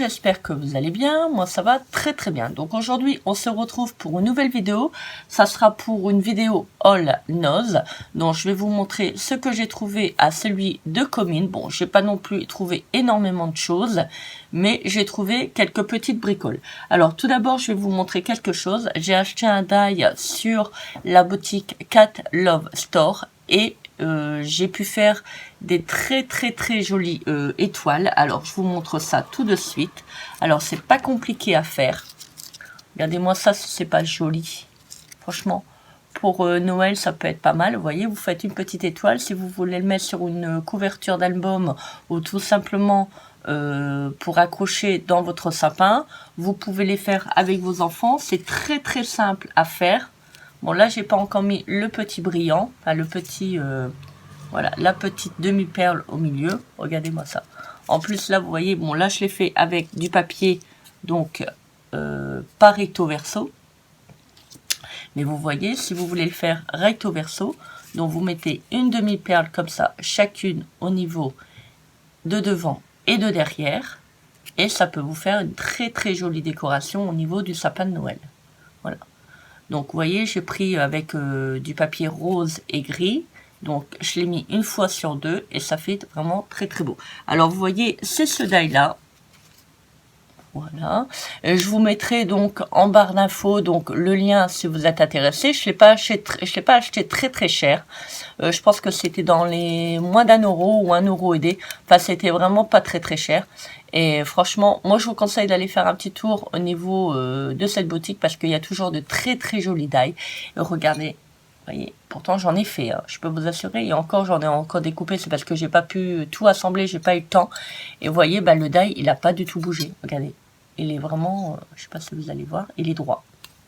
j'espère que vous allez bien, moi ça va très très bien. Donc aujourd'hui on se retrouve pour une nouvelle vidéo, ça sera pour une vidéo All Nose, donc je vais vous montrer ce que j'ai trouvé à celui de Comin. Bon, j'ai pas non plus trouvé énormément de choses, mais j'ai trouvé quelques petites bricoles. Alors tout d'abord je vais vous montrer quelque chose, j'ai acheté un die sur la boutique Cat Love Store et j'ai pu faire des très jolies étoiles. Alors je vous montre ça tout de suite. Alors c'est pas compliqué à faire, regardez-moi ça, c'est pas joli franchement. Pour Noël ça peut être pas mal. Vous voyez, vous faites une petite étoile si vous voulez le mettre sur une couverture d'album ou tout simplement pour accrocher dans votre sapin. Vous pouvez les faire avec vos enfants, c'est très simple à faire. Bon là j'ai pas encore mis le petit brillant, enfin le petit voilà, la petite demi-perle au milieu. Regardez-moi ça. En plus là vous voyez, bon là je l'ai fait avec du papier donc pas recto verso. Mais vous voyez, si vous voulez le faire recto verso, donc vous mettez une demi-perle comme ça, chacune au niveau de devant et de derrière. Et ça peut vous faire une très jolie décoration au niveau du sapin de Noël. Voilà. Donc vous voyez, j'ai pris avec du papier rose et gris. Donc je l'ai mis une fois sur deux et ça fait vraiment très beau. Alors vous voyez, c'est ce die là. Voilà. Et je vous mettrai donc en barre d'infos donc le lien si vous êtes intéressé. Je l'ai pas acheté très cher. Je pense que c'était dans les moins d'1 € ou 1 € aidé. Enfin c'était vraiment pas très cher. Et franchement, moi je vous conseille d'aller faire un petit tour au niveau de cette boutique parce qu'il y a toujours de très jolis die. Et regardez, vous voyez, pourtant j'en ai fait, hein. Je peux vous assurer, et encore j'en ai encore découpé, c'est parce que j'ai pas pu tout assembler, j'ai pas eu le temps. Et vous voyez, bah, le die il a pas du tout bougé, regardez. Il est vraiment, je sais pas si vous allez voir, il est droit.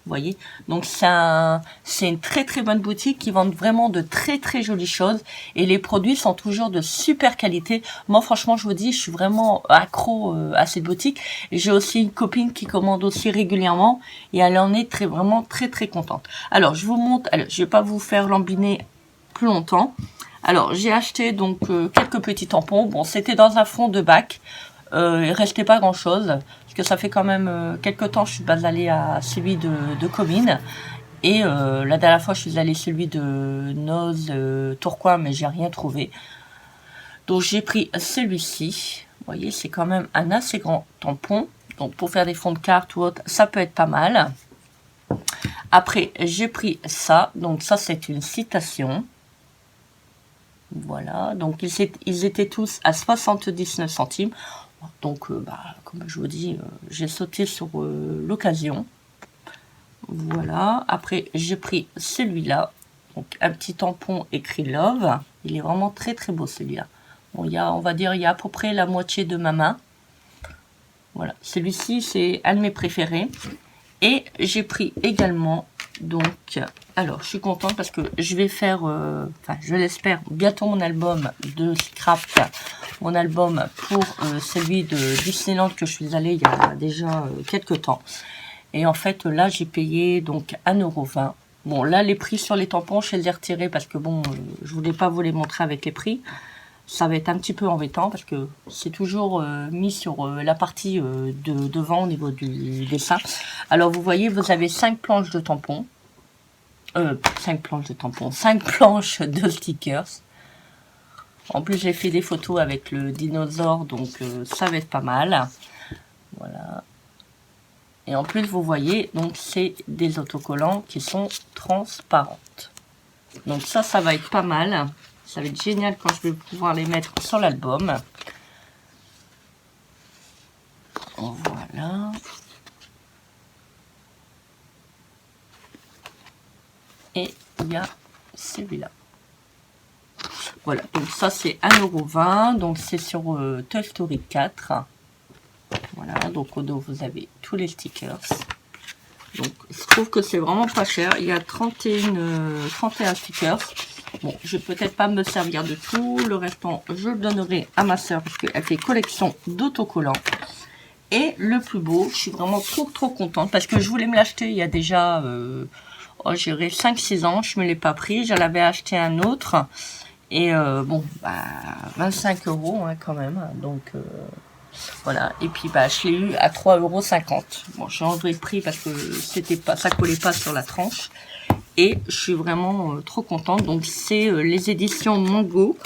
Vous voyez, donc c'est une très bonne boutique qui vend vraiment de très jolies choses et les produits sont toujours de super qualité. Moi franchement je vous dis, je suis vraiment accro à cette boutique. J'ai aussi une copine qui commande aussi régulièrement et elle en est vraiment très contente. Alors je vous montre, alors, je vais pas vous faire lambiner plus longtemps. Alors j'ai acheté donc quelques petits tampons. Bon, c'était dans un fond de bac. Il restait pas grand chose parce que ça fait quand même quelques temps que je suis pas allée à celui de Comin et la dernière fois je suis allée celui de Nose Tourcoing mais j'ai rien trouvé, donc j'ai pris celui-ci. Vous voyez, c'est quand même un assez grand tampon, donc pour faire des fonds de carte ou autre ça peut être pas mal. Après j'ai pris ça, donc ça c'est une citation. Voilà, donc ils étaient tous à 79 centimes. Donc, comme je vous dis, j'ai sauté sur l'occasion. Voilà. Après, j'ai pris celui-là. Donc, un petit tampon écrit Love. Il est vraiment très beau celui-là. Bon, on va dire, il y a à peu près la moitié de ma main. Voilà. Celui-ci, c'est un de mes préférés. Et j'ai pris également, donc, alors, je suis contente parce que je vais faire, enfin, je l'espère, bientôt mon album de scrap, mon album pour celui de Disneyland que je suis allée il y a déjà quelques temps. Et en fait, là, j'ai payé donc 1,20 €. Bon, là, les prix sur les tampons, je les ai retirés parce que bon, je voulais pas vous les montrer avec les prix. Ça va être un petit peu embêtant parce que c'est toujours mis sur la partie de devant au niveau du dessin. Alors vous voyez, vous avez 5 planches de tampons. 5 planches de stickers. En plus j'ai fait des photos avec le dinosaure, donc ça va être pas mal. Voilà. Et en plus vous voyez, donc c'est des autocollants qui sont transparentes. Donc ça va être pas mal. Ça va être génial quand je vais pouvoir les mettre sur l'album. Voilà. Et il y a celui-là. Voilà, donc ça c'est 1,20 €. Donc c'est sur Toy Story 4. Voilà, donc au dos vous avez tous les stickers. Donc je trouve que c'est vraiment pas cher. Il y a 31 stickers. Bon, je vais peut-être pas me servir de tout. Le restant, je le donnerai à ma soeur parce qu'elle fait collection d'autocollants. Et le plus beau, je suis vraiment trop contente parce que je voulais me l'acheter il y a déjà, oh, j'irai 5-6 ans. Je me l'ai pas pris. J'en avais acheté un autre. Et bon, 25 € hein, quand même. Donc, Voilà, et puis bah je l'ai eu à 3,50 €. Bon, j'ai enlevé le prix parce que c'était pas, ça collait pas sur la tranche. Et je suis vraiment trop contente. Donc c'est les éditions Mango.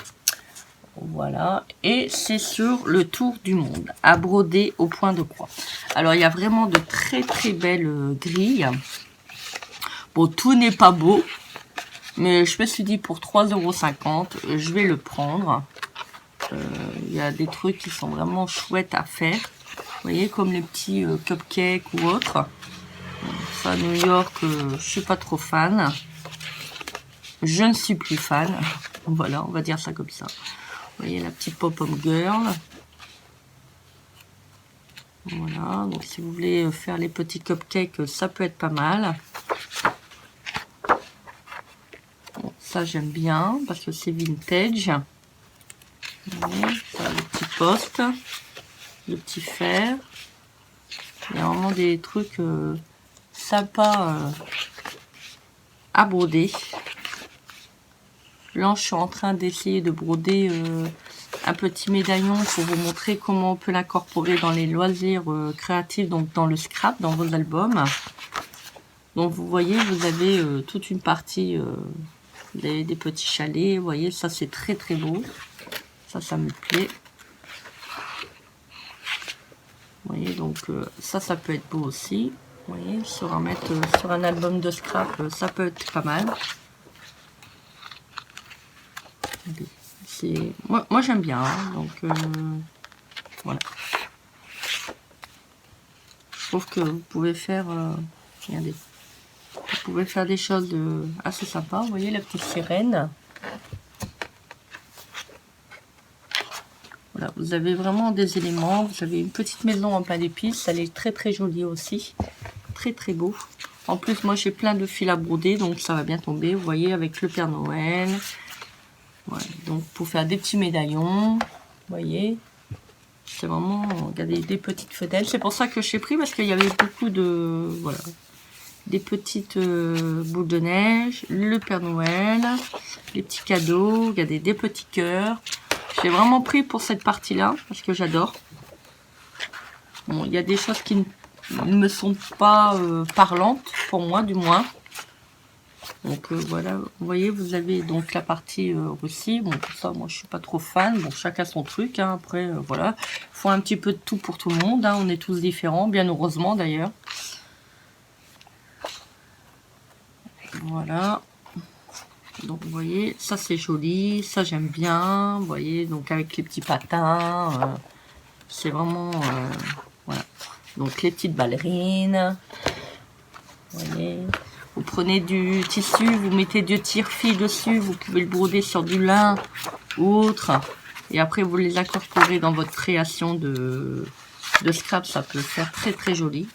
Voilà, et c'est sur le tour du monde, à broder au point de croix. Alors il y a vraiment de très très belles grilles. Bon, tout n'est pas beau, mais je me suis dit pour 3,50 €, je vais le prendre. Il y a des trucs qui sont vraiment chouettes à faire. Vous voyez, comme les petits cupcakes ou autres. Ça, New York, je suis pas trop fan. Je ne suis plus fan. Voilà, on va dire ça comme ça. Vous voyez la petite pop-up girl. Voilà, donc si vous voulez faire les petits cupcakes, ça peut être pas mal. Bon, ça j'aime bien parce que c'est vintage. Vous voyez, ça, le petit poste, le petit fer. Il y a vraiment des trucs sympas à broder. Là, je suis en train d'essayer de broder un petit médaillon pour vous montrer comment on peut l'incorporer dans les loisirs créatifs, donc dans le scrap, dans vos albums. Donc, vous voyez, vous avez toute une partie des petits chalets. Vous voyez, ça, c'est très, très beau. Ça me plaît. Vous voyez, donc ça peut être beau aussi. Vous voyez, sur un album de scrap, ça peut être pas mal. Moi j'aime bien, hein, donc voilà. Je trouve que vous pouvez faire, regardez, vous pouvez faire des choses assez sympas. Vous voyez la petite sirène. Voilà, vous avez vraiment des éléments. Vous avez une petite maison en plein d'épices. Elle est très très jolie aussi, très très beau. En plus, moi j'ai plein de fils à broder, donc ça va bien tomber. Vous voyez, avec le Père Noël. Voilà, donc pour faire des petits médaillons, vous voyez, c'est vraiment, regardez, des petites fenêtres. C'est pour ça que j'ai pris, parce qu'il y avait beaucoup de, voilà, des petites boules de neige, le Père Noël, les petits cadeaux, regardez, des petits cœurs. J'ai vraiment pris pour cette partie-là, parce que j'adore. Bon, il y a des choses qui ne me sont pas parlantes, pour moi du moins. Donc voilà, vous voyez, vous avez donc la partie Russie. Bon, tout ça, moi je suis pas trop fan. Bon, chacun son truc, hein. Après, voilà, il faut un petit peu de tout pour tout le monde, hein. On est tous différents, bien heureusement d'ailleurs. Voilà. Donc vous voyez, ça c'est joli, ça j'aime bien. Vous voyez, donc avec les petits patins, c'est vraiment, voilà. Donc les petites ballerines, vous voyez. Vous prenez du tissu, vous mettez du tire-fil dessus, vous pouvez le broder sur du lin ou autre. Et après, vous les incorporez dans votre création de scrap. Ça peut faire très très joli.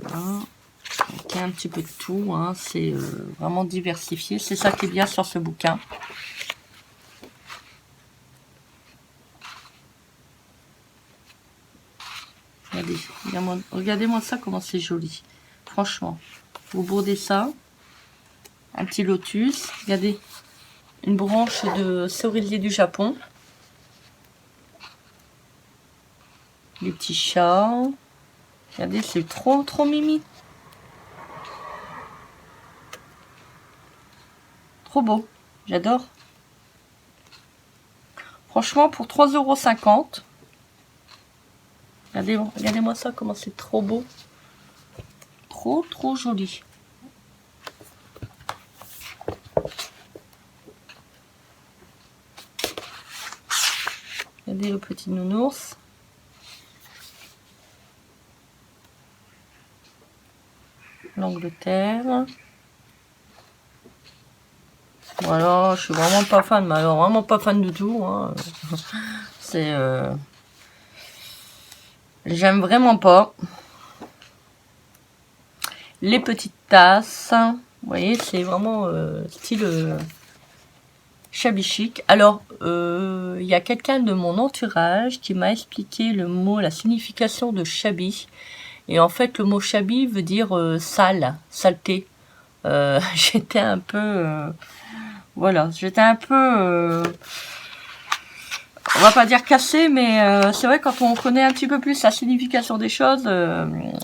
Voilà. Donc, il y a un petit peu de tout, hein. C'est vraiment diversifié. C'est ça qui est bien sur ce bouquin. Regardez-moi ça, comment c'est joli. Franchement, vous brodez ça. Un petit lotus. Regardez, une branche de cerisier du Japon. Les petits chats. Regardez, c'est trop trop mimi. Trop beau. J'adore. Franchement, pour 3,50 €. Regardez-moi ça, comment c'est trop beau. Trop, trop joli. Regardez le petit nounours. L'Angleterre. Voilà, je suis vraiment pas fan, mais alors vraiment pas fan du tout, hein. C'est... J'aime vraiment pas. Les petites tasses. Vous voyez, c'est vraiment style shabby chic. Alors, il y a quelqu'un de mon entourage qui m'a expliqué le mot, la signification de shabby. Et en fait, le mot shabby veut dire sale, saleté. J'étais un peu... voilà, j'étais un peu... on va pas dire cassé, mais c'est vrai quand on connaît un petit peu plus la signification des choses,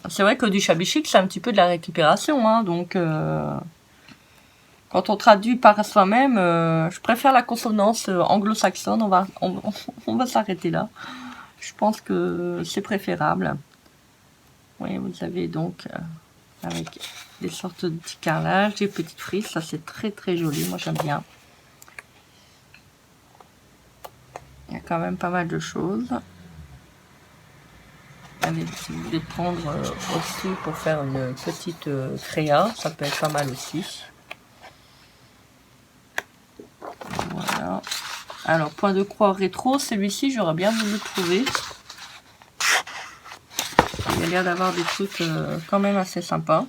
c'est vrai que du shabby chic, c'est un petit peu de la récupération, hein, donc quand on traduit par soi-même, je préfère la consonance anglo-saxonne, on va s'arrêter là. Je pense que c'est préférable. Oui, vous avez donc avec des sortes de petits carrelages, des petites frises, ça c'est très très joli, moi j'aime bien. Il y a quand même pas mal de choses. Allez, si vous voulez prendre aussi pour faire une petite créa, ça peut être pas mal aussi. Voilà. Alors, point de croix rétro, celui-ci, j'aurais bien voulu le trouver. Il a l'air d'avoir des trucs quand même assez sympas.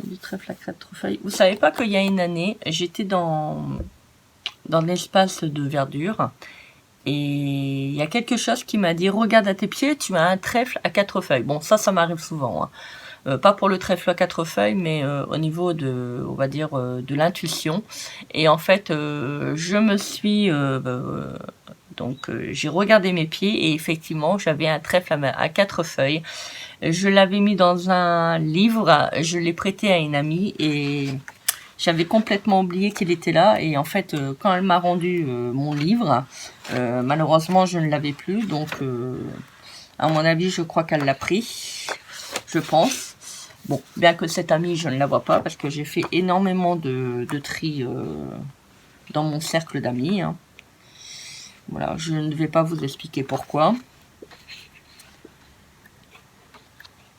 Du trèfle à crête truffaille. Vous savez pas qu'il y a une année, j'étais dans l'espace de verdure. Et il y a quelque chose qui m'a dit, regarde à tes pieds, tu as un trèfle à 4 feuilles. Bon, ça m'arrive souvent. Hein. Pas pour le trèfle à 4 feuilles, mais au niveau de, on va dire, de l'intuition. Et en fait, je me suis... donc, j'ai regardé mes pieds et effectivement, j'avais un trèfle à 4 feuilles. Je l'avais mis dans un livre, je l'ai prêté à une amie et... J'avais complètement oublié qu'il était là et en fait, quand elle m'a rendu mon livre, malheureusement, je ne l'avais plus. Donc, à mon avis, je crois qu'elle l'a pris, je pense. Bon, bien que cette amie, je ne la vois pas parce que j'ai fait énormément de tri dans mon cercle d'amis. Hein. Voilà, je ne vais pas vous expliquer pourquoi.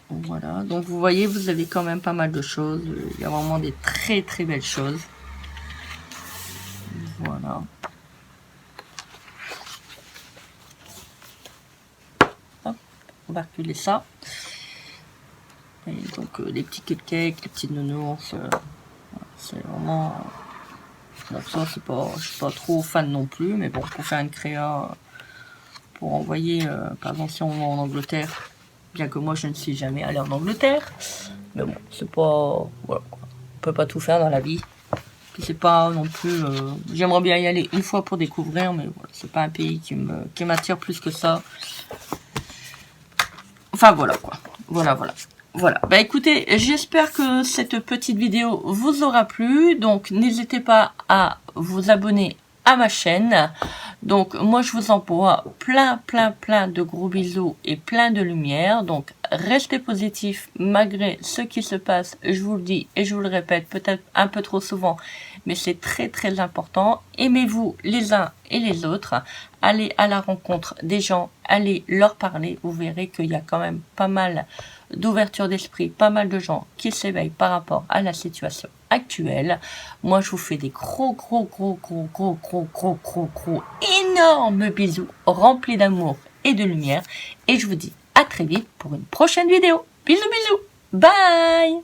Voilà, donc vous voyez, vous avez quand même pas mal de choses. Il y a vraiment des très très belles choses. Voilà. Hop, on va reculer ça. Et donc les petits cupcakes, les petites nounours, c'est vraiment... Bon, ça, c'est pas, je suis pas trop fan non plus, mais bon, pour faire une créa, pour envoyer, par exemple, si on va en Angleterre, bien que moi je ne suis jamais allée en Angleterre, mais bon, c'est pas, voilà, on peut pas tout faire dans la vie. Puis c'est pas non plus, j'aimerais bien y aller une fois pour découvrir, mais voilà, c'est pas un pays qui m'attire plus que ça. Enfin voilà quoi, voilà. Voilà, bah écoutez, j'espère que cette petite vidéo vous aura plu, donc n'hésitez pas à vous abonner à ma chaîne. Donc moi je vous envoie plein de gros bisous et plein de lumière, donc restez positifs malgré ce qui se passe, je vous le dis et je vous le répète peut-être un peu trop souvent, mais c'est très important. Aimez-vous les uns et les autres, allez à la rencontre des gens, allez leur parler, vous verrez qu'il y a quand même pas mal d'ouverture d'esprit, pas mal de gens qui s'éveillent par rapport à la situation actuelle. Moi, je vous fais des gros, énormes bisous remplis d'amour et de lumière. Et je vous dis à très vite pour une prochaine vidéo. Bisous, bye!